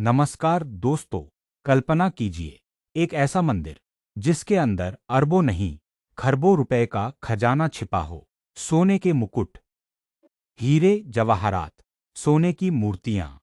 नमस्कार दोस्तों, कल्पना कीजिए एक ऐसा मंदिर जिसके अंदर अरबों नहीं खरबों रुपए का खजाना छिपा हो। सोने के मुकुट, हीरे जवाहरात, सोने की मूर्तियां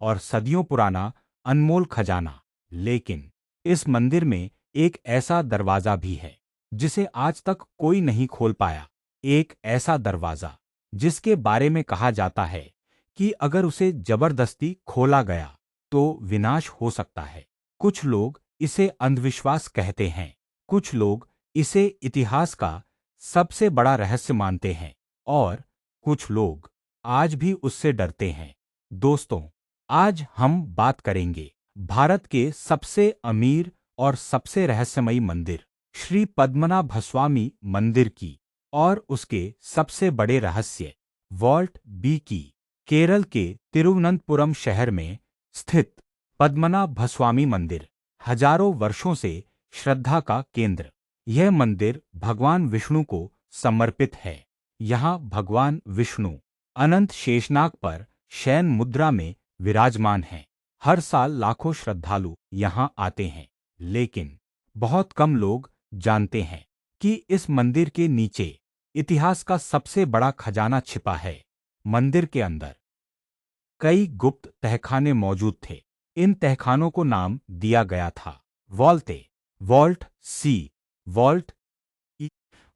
और सदियों पुराना अनमोल खजाना। लेकिन इस मंदिर में एक ऐसा दरवाजा भी है जिसे आज तक कोई नहीं खोल पाया। एक ऐसा दरवाजा जिसके बारे में कहा जाता है कि अगर उसे जबरदस्ती खोला गया तो विनाश हो सकता है। कुछ लोग इसे अंधविश्वास कहते हैं, कुछ लोग इसे इतिहास का सबसे बड़ा रहस्य मानते हैं और कुछ लोग आज भी उससे डरते हैं। दोस्तों, आज हम बात करेंगे भारत के सबसे अमीर और सबसे रहस्यमयी मंदिर श्री पद्मनाभस्वामी मंदिर की और उसके सबसे बड़े रहस्य वॉल्ट बी की। केरल के तिरुवनंतपुरम शहर में स्थित पद्मनाभस्वामी मंदिर हजारों वर्षों से श्रद्धा का केंद्र। यह मंदिर भगवान विष्णु को समर्पित है। यहाँ भगवान विष्णु अनंत शेषनाग पर शयन मुद्रा में विराजमान हैं। हर साल लाखों श्रद्धालु यहाँ आते हैं, लेकिन बहुत कम लोग जानते हैं कि इस मंदिर के नीचे इतिहास का सबसे बड़ा खजाना छिपा है। मंदिर के अंदर कई गुप्त तहखाने मौजूद थे। इन तहखानों को नाम दिया गया था वॉल्ट ए, वॉल्ट सी, वॉल्ट ई,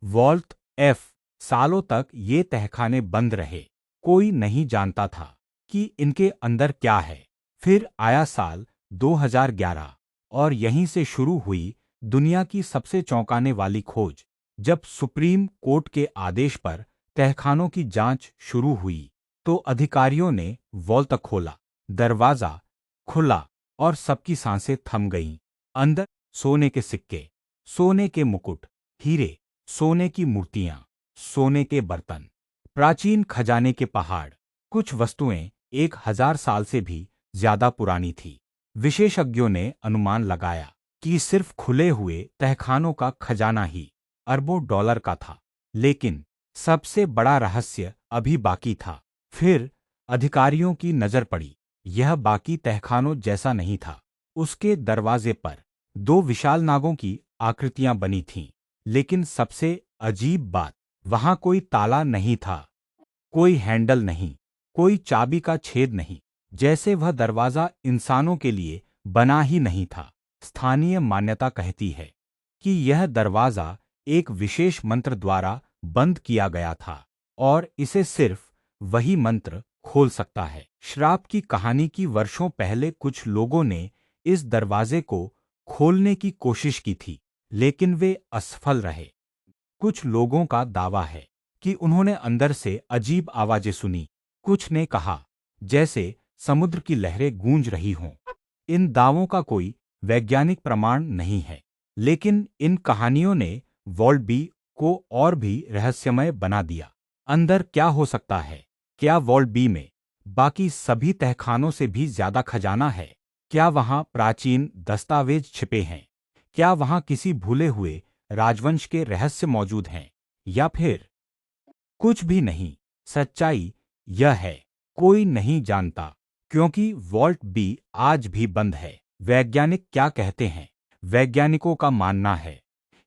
वॉल्ट एफ। सालों तक ये तहखाने बंद रहे। कोई नहीं जानता था कि इनके अंदर क्या है। फिर आया साल 2011 और यहीं से शुरू हुई दुनिया की सबसे चौंकाने वाली खोज। जब सुप्रीम कोर्ट के आदेश पर तहखानों की जांच शुरू हुई तो अधिकारियों ने वॉल्ट खोला। दरवाजा खुला और सबकी सांसें थम गईं। अंदर सोने के सिक्के, सोने के मुकुट, हीरे, सोने की मूर्तियां, सोने के बर्तन, प्राचीन खजाने के पहाड़। कुछ वस्तुएं 1000 साल से भी ज्यादा पुरानी थी। विशेषज्ञों ने अनुमान लगाया कि सिर्फ खुले हुए तहखानों का खजाना ही अरबों डॉलर का था। लेकिन सबसे बड़ा रहस्य अभी बाकी था। फिर अधिकारियों की नजर पड़ी। यह बाकी तहखानों जैसा नहीं था। उसके दरवाजे पर दो विशाल नागों की आकृतियां बनी थीं। लेकिन सबसे अजीब बात, वहां कोई ताला नहीं था, कोई हैंडल नहीं, कोई चाबी का छेद नहीं। जैसे वह दरवाजा इंसानों के लिए बना ही नहीं था। स्थानीय मान्यता कहती है कि यह दरवाजा एक विशेष मंत्र द्वारा बंद किया गया था और इसे सिर्फ वही मंत्र खोल सकता है। श्राप की कहानी की वर्षों पहले कुछ लोगों ने इस दरवाजे को खोलने की कोशिश की थी, लेकिन वे असफल रहे। कुछ लोगों का दावा है कि उन्होंने अंदर से अजीब आवाजें सुनी। कुछ ने कहा जैसे समुद्र की लहरें गूंज रही हों। इन दावों का कोई वैज्ञानिक प्रमाण नहीं है, लेकिन इन कहानियों ने वॉल्ट बी को और भी रहस्यमय बना दिया। अंदर क्या हो सकता है? क्या वॉल्ट बी में बाकी सभी तहखानों से भी ज्यादा खजाना है? क्या वहां प्राचीन दस्तावेज छिपे हैं? क्या वहां किसी भूले हुए राजवंश के रहस्य मौजूद हैं? या फिर कुछ भी नहीं? सच्चाई यह है, कोई नहीं जानता, क्योंकि वॉल्ट बी आज भी बंद है। वैज्ञानिक क्या कहते हैं? वैज्ञानिकों का मानना है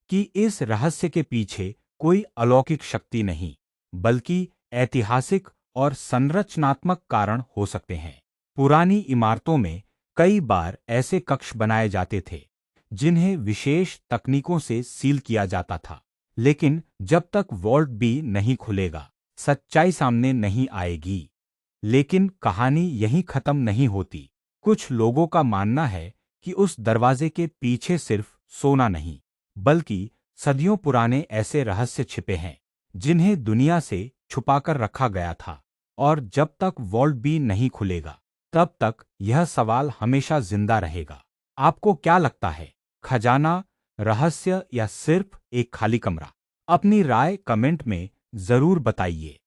कि इस रहस्य के पीछे कोई अलौकिक शक्ति नहीं, बल्कि ऐतिहासिक और संरचनात्मक कारण हो सकते हैं। पुरानी इमारतों में कई बार ऐसे कक्ष बनाए जाते थे जिन्हें विशेष तकनीकों से सील किया जाता था। लेकिन जब तक वॉल्ट बी नहीं खुलेगा, सच्चाई सामने नहीं आएगी। लेकिन कहानी यहीं खत्म नहीं होती। कुछ लोगों का मानना है कि उस दरवाजे के पीछे सिर्फ सोना नहीं, बल्कि सदियों पुराने ऐसे रहस्य छिपे हैं जिन्हें दुनिया से छुपाकर रखा गया था। और जब तक वॉल्ट बी नहीं खुलेगा, तब तक यह सवाल हमेशा जिंदा रहेगा। आपको क्या लगता है? खजाना, रहस्य या सिर्फ एक खाली कमरा? अपनी राय कमेंट में जरूर बताइए।